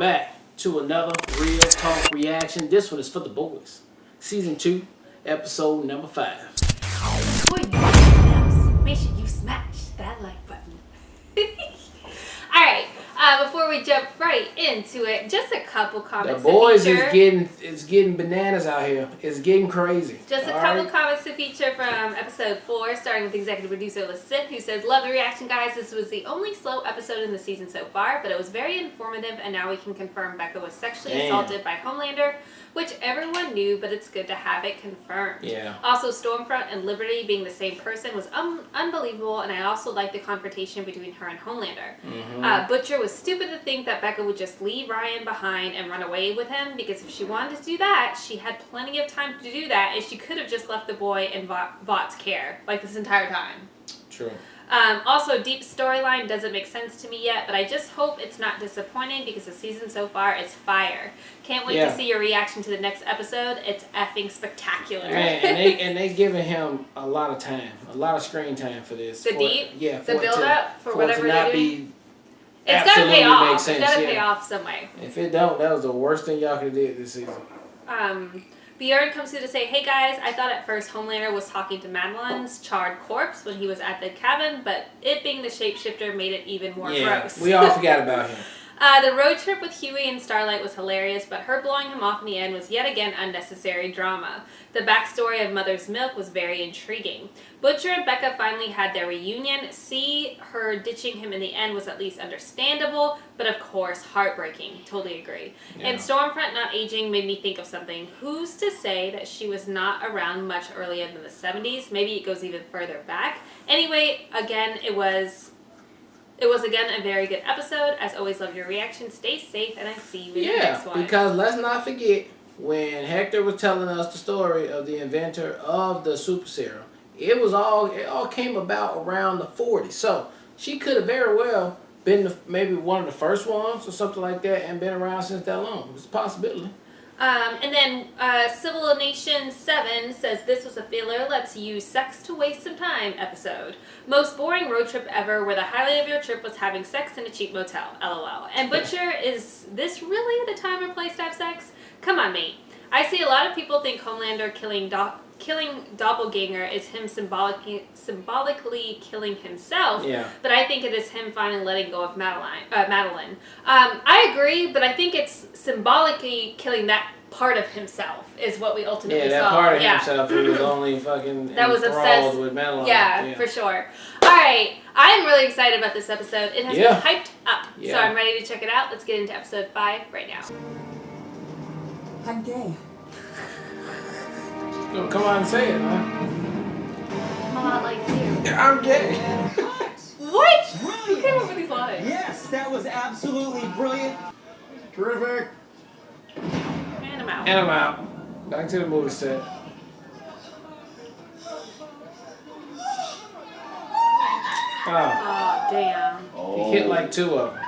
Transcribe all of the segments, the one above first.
back to another Real Talk reaction. This one is for the boys. Season 2, episode number 5. Before you do anything else, make sure you smash that like button. Alright, before we jump right into it, just a couple comments. The boys is getting bananas out here. It's getting crazy. Just a couple comments to feature from episode 4, starting with executive producer Lysith, who says, "Love the reaction, guys. This was the only slow episode in the season so far, but it was very informative, and now we can confirm Becca was sexually assaulted by Homelander, which everyone knew, but it's good to have it confirmed." Yeah. Also, Stormfront and Liberty being the same person was unbelievable, and I also liked the confrontation between her and Homelander. Butcher was stupid to think that Becca would just leave Ryan behind and run away with him, because if she wanted to do that, she had plenty of time to do that, and she could have just left the boy in Vought's care, like this entire time. True. Also, Deep's storyline doesn't make sense to me yet, but I just hope it's not disappointing because the season so far is fire. Can't wait to see your reaction to the next episode. It's effing spectacular. Man, and they giving him a lot of time, a lot of screen time for this. The Deep? Yeah. The build-up for whatever they're doing? It's got to pay off. Sense, it's got to pay off some way. If it don't, that was the worst thing y'all could have did this season. Bjorn comes through to say, "Hey guys, I thought at first Homelander was talking to Madeline's charred corpse when he was at the cabin, but it being the shapeshifter made it even more gross." We all forgot about him. The road trip with Huey and Starlight was hilarious, but her blowing him off in the end was yet again unnecessary drama. The backstory of Mother's Milk was very intriguing. Butcher and Becca finally had their reunion. See her ditching him in the end was at least understandable, but of course heartbreaking. Totally agree. Yeah. And Stormfront not aging made me think of something. Who's to say that she was not around much earlier than the 70s? Maybe it goes even further back. Anyway, again, it was again a very good episode. As always, love your reaction. Stay safe, and I see you in the next one. Because let's not forget, when Hector was telling us the story of the inventor of the super serum, it all came about around the 40s. So she could have very well been maybe one of the first ones or something like that, and been around since that long. It's a possibility. And then Civil Nation 7 says, "This was a filler, let's use sex to waste some time episode. Most boring road trip ever, where the highlight of your trip was having sex in a cheap motel. LOL. And Butcher, is this really the time and place to have sex? Come on, mate. I see a lot of people think Homelander killing Doppelganger is him symbolically killing himself, but I think it is him finally letting go of Madeline. I agree, but I think it's symbolically killing that part of himself is what we ultimately saw. Yeah, that part of himself who was only fucking that was obsessed with Madeline. Yeah, for sure. Alright, I am really excited about this episode. It has been hyped up, so I'm ready to check it out. Let's get into episode 5 right now. I'm gay. No, come on and say it, huh? I'm a lot like you. Yeah, I'm gay. What? Brilliant. Who came up with these lines? Yes, that was absolutely brilliant. Terrific. And I'm out. And I'm out. Back to the movie set. Oh, damn. He hit like 2 of them.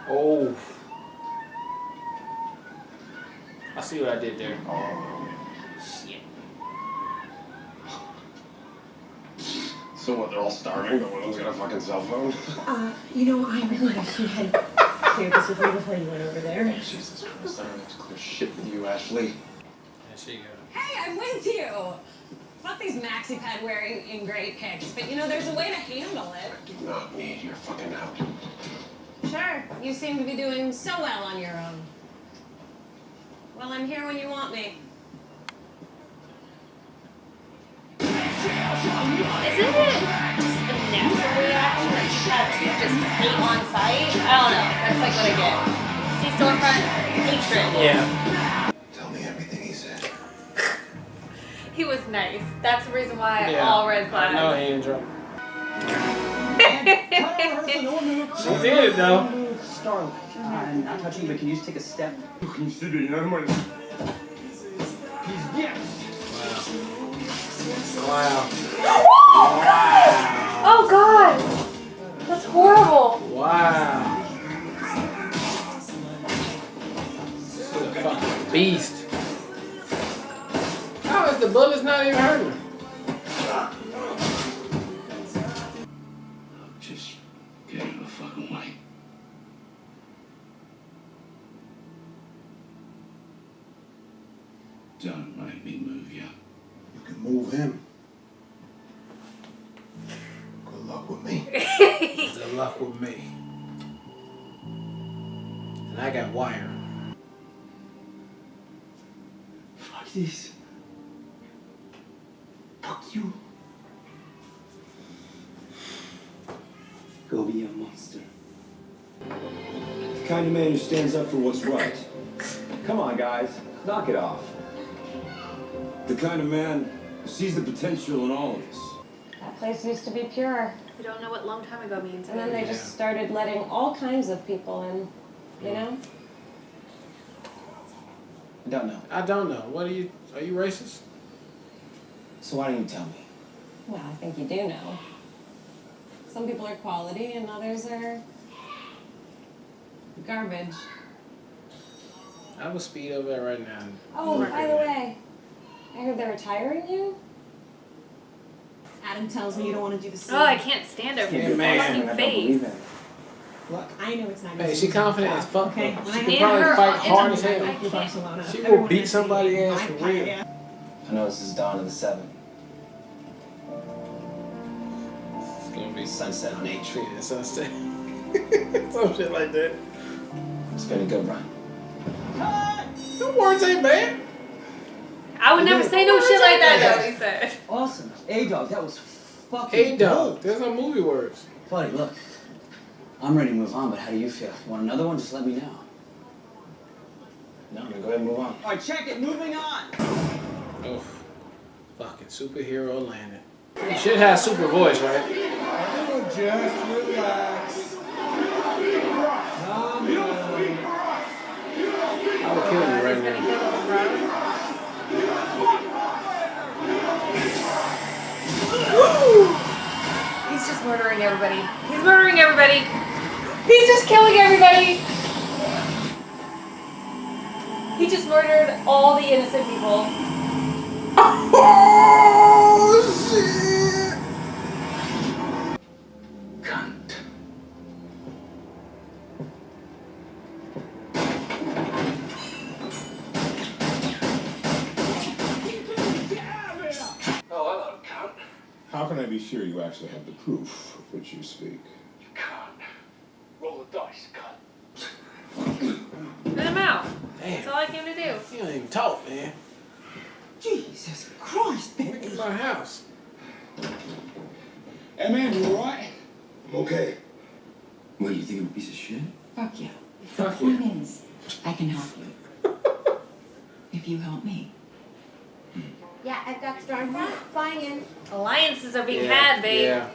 Oh. I see what I did there. Shit. So what, they're all starving, but one of them's got a fucking cell phone? You know, I really wish you had shared this with me before you went over there. Jesus Christ, I don't have to clear shit with you, Ashley. There she go. Hey, I'm with you. Fuck these maxi pad wearing in great pics, but you know, there's a way to handle it. I do not need your fucking help. Sure, you seem to be doing so well on your own. Well, I'm here when you want me. Isn't it just a natural reaction that you have to just hate on sight? I don't know. That's like what I get. See Stormfront? Hatred. Yeah. Tell me everything he said. He was nice. That's the reason why Yeah. all red flags. No hand drop. She did it though. Starlight, I'm not touching, but can you just take a step? Consider it money. Wow. Oh God! That's horrible. Wow. She's a fucking beast. How is the bullets not even hurting her? Just get out of the fucking way. Don't make me move you. You can move him. Good luck with me. Good luck with me. And I got wire. Fuck this. Fuck you. Go be a monster. The kind of man who stands up for what's right. Come on, guys. Knock it off. The kind of man who sees the potential in all of us. That place used to be pure. We don't know what long time ago means. And then they just started letting all kinds of people in, you know? I don't know. I don't know. What are you racist? So why don't you tell me? Well, I think you do know. Some people are quality and others are garbage. I will speed over that right now. Oh, by the way, I heard they're retiring you? Adam tells me you don't want to do the same. Oh, I can't stand her Yeah, man. fucking face. Look, I know it's not. Hey, gonna she be confident my as job, fuck. Okay, Though. when She I can in probably her- fight in hard her- as hell. I leave Barcelona. She will Everyone beat has somebody seen ass my for part, real. yeah. I know this is dawn of the 7. It's gonna be Sunset on 8th Street. yeah, sunset. Some shit like that. It's been a good run. Them words ain't bad. I would never say no shit like that, though, he said. Awesome. A-Dog, that was fucking Hey, dog. There's no movie words. Buddy, look. I'm ready to move on, but how do you feel? You want another one? Just let me know. No, I'm gonna go ahead and move on. All right, check it. Moving on. Oh, fucking superhero landed. You should have super voice, right? Oh, just relax. I would kill you right now. He's just murdering everybody. He's murdering everybody. He's just killing everybody. He just murdered all the innocent people. Oh, shit. Cunt. Oh, hello, cunt. How can I be sure you actually have the proof of which you speak? You can't. Roll the dice, cunt. Let him out. That's Damn. all I came to do. You don't even talk, man. Jesus Christ, Look baby. at my house. Hey, man, you alright? I'm okay. What, you think I'm a piece of shit? Fuck you. Fuck The you. point is, I can help you. If you help me. Yeah, I've got Stormfront flying in. Alliances are being had, babe. Yeah.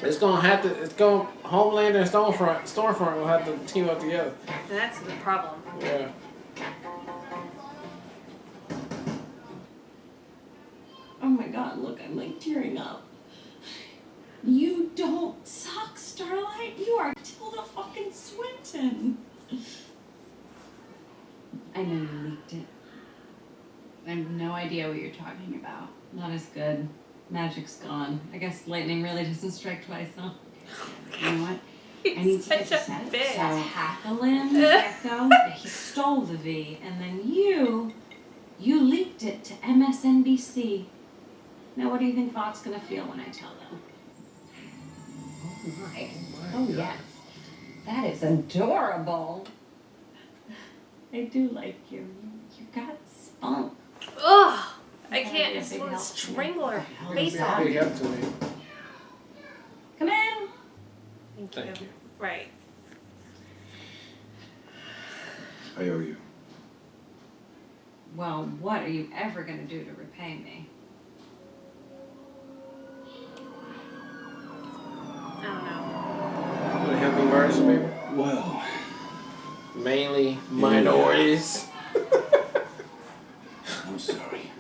It's gonna have to. It's going. Homelander and Stormfront will have to team up together. And that's the problem. Yeah. Oh my god, look, I'm like tearing up. You don't suck, Starlight. You are Tilda fucking Swinton. I know you leaked it. I have no idea what you're talking about. Not as good. Magic's gone. I guess lightning really doesn't strike twice, huh? You know what? I need He's to get such this a out. bitch. So Hackalin, Echo, he stole the V, and then you leaked it to MSNBC. Now, what do you think Fox gonna feel when I tell them? Oh my! Oh yes, that is adorable. I do like you. You got spunk. Ugh. I That'd can't. be a I just big want to help to me. strangle her That'd face be off. Big help to me. Come in. Thank you. Right. I owe you. Well, what are you ever gonna do to repay me? I don't know. Wanna help me murder some people? Well, Mainly minorities. I'm sorry.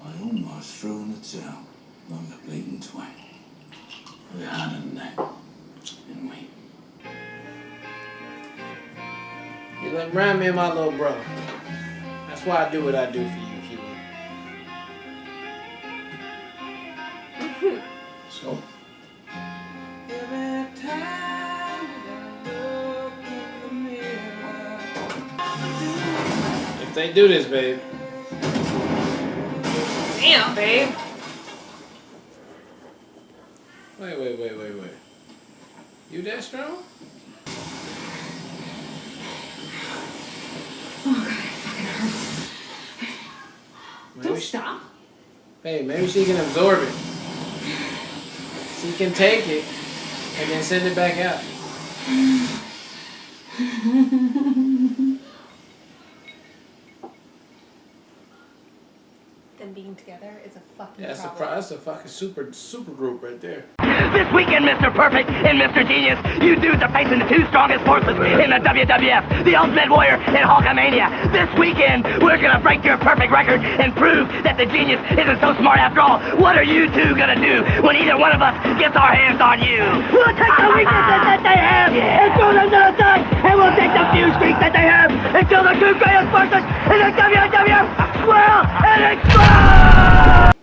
I almost threw in the towel on the bleeding twang. We had a neck, didn't we? You like remind me of my little brother. That's why I do what I do for you, Huey. So, Every time that I look in the mirror, They do this, babe. Damn, babe. Wait. You that strong? Don't stop. Hey, maybe she can absorb it. She can take it and then send it back out. Them being together is a fucking Yeah, problem. that's a fucking super group right there. This weekend, Mr. Perfect and Mr. Genius, you dudes are facing the two strongest forces in the WWF, the Ultimate Warrior and Hulkamania. This weekend, we're gonna break your perfect record and prove that the Genius isn't so smart after all. What are you two gonna do when either one of us gets our hands on you? We'll take the weaknesses that they have and throw them to the side, and we'll take the few streaks that they have until the two greatest forces in the WWF swell and explode!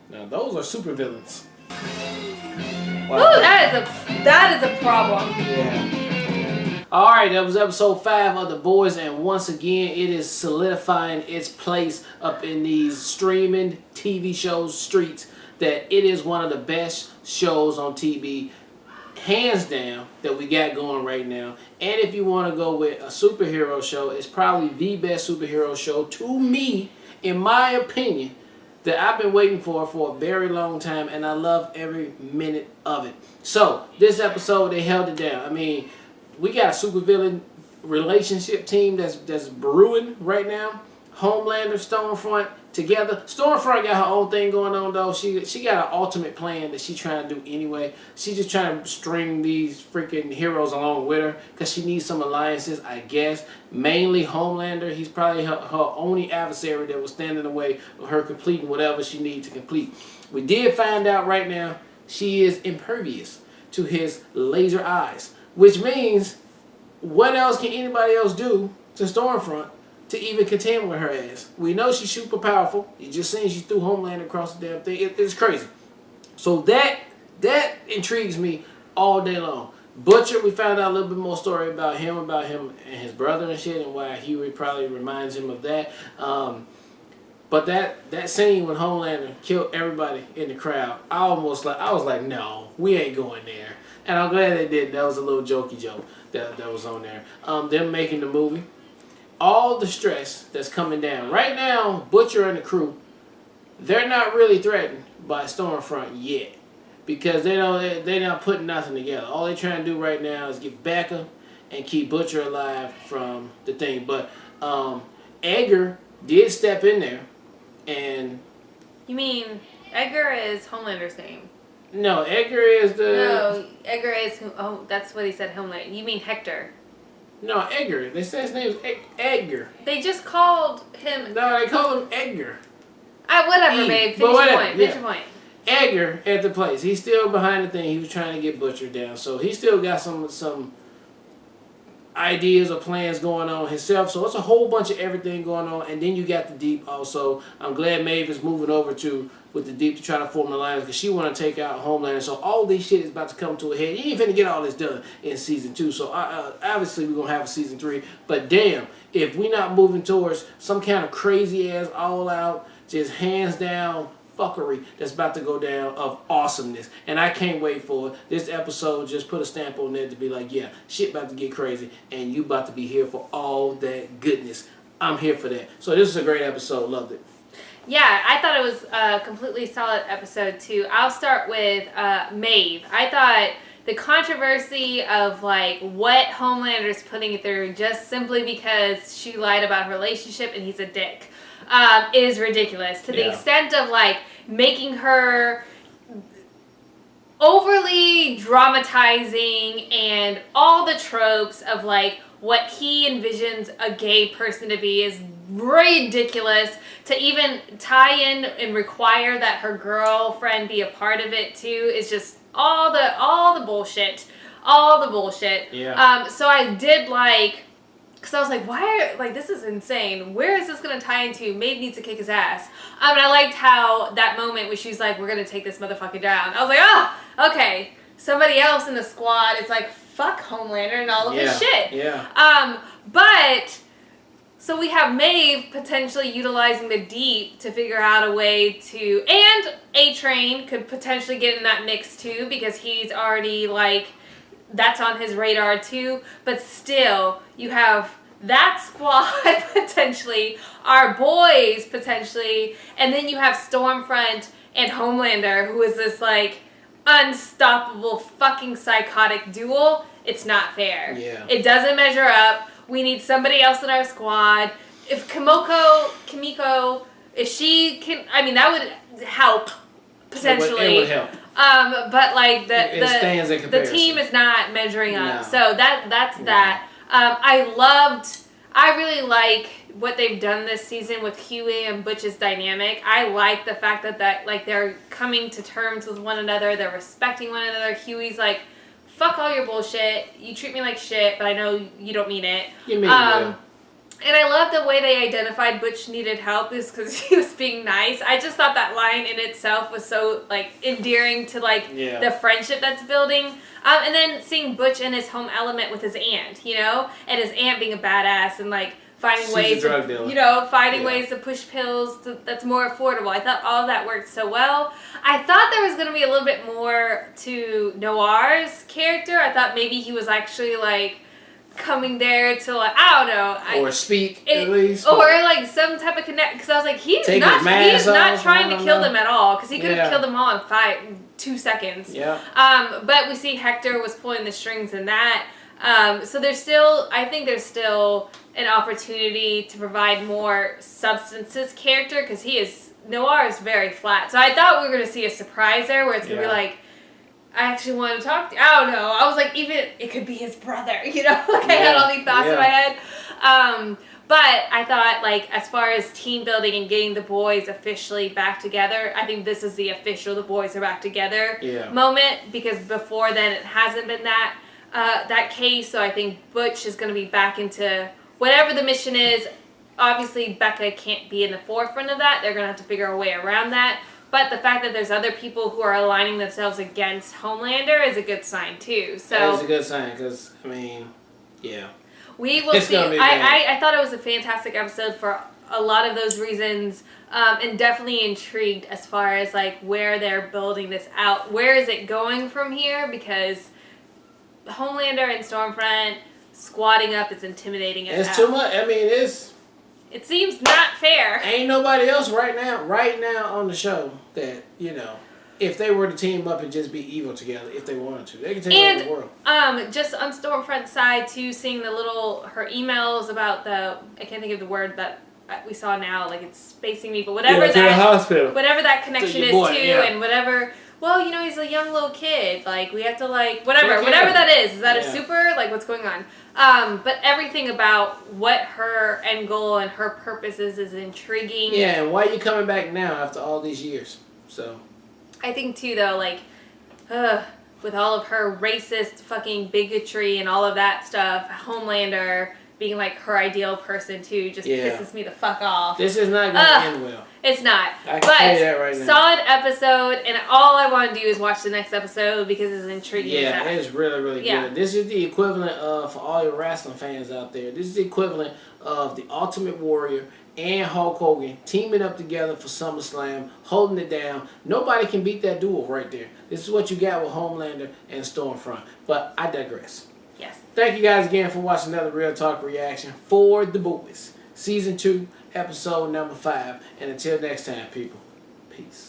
Now those are super villains. Ooh, that is a problem. Yeah. Alright, that was episode 5 of The Boys, and once again it is solidifying its place up in these streaming TV shows streets that it is one of the best shows on TV, hands down, that we got going right now. And if you want to go with a superhero show, it's probably the best superhero show to me, in my opinion, that I've been waiting for a very long time, and I love every minute of it. So, this episode, they held it down. I mean, we got a supervillain relationship team that's brewing right now. Homelander, Stormfront together. Stormfront got her own thing going on, though. She got an ultimate plan that she's trying to do anyway. She's just trying to string these freaking heroes along with her because she needs some alliances, I guess. Mainly Homelander. He's probably her only adversary that will stand in the way of her completing whatever she needs to complete. We did find out right now she is impervious to his laser eyes, which means what else can anybody else do to Stormfront to even contend with her ass? We know she's super powerful. You just seen she threw Homelander across the damn thing. It's crazy. So that intrigues me all day long. Butcher, we found out a little bit more story about him and his brother and shit, and why Huey probably reminds him of that. But that scene when Homelander killed everybody in the crowd, I was like, no, we ain't going there. And I'm glad they did. That was a little jokey joke that was on there. Them making the movie. All the stress that's coming down. Right now, Butcher and the crew, they're not really threatened by Stormfront yet. Because they're not putting nothing together. All they're trying to do right now is get Becca and keep Butcher alive from the thing. But Edgar did step in there and... You mean Edgar is Homelander's name? No, Edgar is the... No, Edgar is... Oh, that's what he said, Homelander. You mean Hector. No, Edgar. They said his name is Edgar. They just called him... No, they call him Edgar. Whatever, babe. Finish your point. Finish your point. Edgar at the place. He's still behind the thing. He was trying to get Butcher down. So he still got some ideas or plans going on himself. So it's a whole bunch of everything going on. And then you got the Deep also. I'm glad Maeve is moving over with the Deep to try to form an alliance because she want to take out Homelander. So all this shit is about to come to a head. You ain't finna get all this done in season 2. So obviously we're going to have a season 3. But damn, if we not moving towards some kind of crazy ass all out, just hands down fuckery that's about to go down of awesomeness. And I can't wait for it. This episode just put a stamp on there to be like, yeah, shit about to get crazy and you about to be here for all that goodness. I'm here for that. So this is a great episode. Loved it. Yeah, I thought it was a completely solid episode too. I'll start with Maeve. I thought the controversy of like what Homelander's putting through just simply because she lied about her relationship and he's a dick is ridiculous. To the extent of like making her overly dramatizing and all the tropes of like what he envisions a gay person to be is ridiculous. To even tie in and require that her girlfriend be a part of it too is just all the bullshit. Yeah. So I did like, because I was like, this is insane. Where is this going to tie into? Maeve needs to kick his ass. And I liked how that moment when she's like, we're going to take this motherfucker down. I was like, oh, okay. Somebody else in the squad is like, fuck Homelander and all of his shit. Yeah. But so we have Maeve potentially utilizing the Deep to figure out a way to, and A-Train could potentially get in that mix too, because he's already like, that's on his radar too. But still, you have that squad potentially, our boys potentially, and then you have Stormfront and Homelander, who is this like unstoppable fucking psychotic duel. It's not fair. Yeah. It doesn't measure up. We need somebody else in our squad. If Kimiko, if she can, I mean, that would help potentially. It would help. But like It stands in the comparison. team is not measuring up. No. So that's that. I really like what they've done this season with Huey and Butch's dynamic. I like the fact that like they're coming to terms with one another. They're respecting one another. Huey's like, fuck all your bullshit. You treat me like shit, but I know you don't mean it. You mean well. And I love the way they identified Butch needed help is because he was being nice. I just thought that line in itself was so like endearing to like the friendship that's building. And then seeing Butch in his home element with his aunt, you know, and his aunt being a badass and like finding ways, finding ways to push pills that's more affordable. I thought all of that worked so well. I thought there was going to be a little bit more to Noir's character. I thought maybe he was actually like coming there to like, I don't know, or speak at least, or like some type of connect. Because I was like, he is not trying to kill them at all. Because he could have killed them all in 2 seconds. Yeah. But we see Hector was pulling the strings in that. So I think there's still an opportunity to provide more substance to his character, because Noir is very flat. So I thought we were going to see a surprise there where it's going to be like, I actually want to talk to you. I don't know. I was like, even, it could be his brother, you know? Like, I had all these thoughts in my head. But I thought, like, as far as team building and getting the boys officially back together, I think this is the official the boys are back together moment, because before then it hasn't been that case. So I think Butch is going to be back into whatever the mission is. Obviously, Becca can't be in the forefront of that. They're going to have to figure a way around that. But the fact that there's other people who are aligning themselves against Homelander is a good sign, too. So it's a good sign, because, I mean, yeah. We will see. I thought it was a fantastic episode for a lot of those reasons, and definitely intrigued as far as, like, where they're building this out. Where is it going from here? Because Homelander and Stormfront squatting up is intimidating as hell. It's too much. I mean, it seems not fair. Ain't nobody else right now on the show that, you know, if they were to team up and just be evil together, if they wanted to, they could take over the world. Just on Stormfront's side too, seeing her emails about I can't think of the word that we saw now, like it's spacing me, but whatever whatever that connection is and whatever. Well, you know, he's a young little kid. Like, we have to, like, whatever that is. Is that a super? Like, what's going on? But everything about what her end goal and her purpose is intriguing. Yeah, and why are you coming back now after all these years? So, I think, too, though, like, with all of her racist fucking bigotry and all of that stuff, Homelander being, like, her ideal person, too, just pisses me the fuck off. This is not going to end well. It's not. I can tell you that right now. Solid episode, and all I want to do is watch the next episode because it's intriguing. Yeah, it's really, really good. This is the equivalent of, for all your wrestling fans out there, this is the equivalent of the Ultimate Warrior and Hulk Hogan teaming up together for SummerSlam, holding it down. Nobody can beat that duel right there. This is what you got with Homelander and Stormfront. But I digress. Yes. Thank you guys again for watching another Real Talk reaction for The Boys. Season 2, episode number 5. And until next time, people, peace.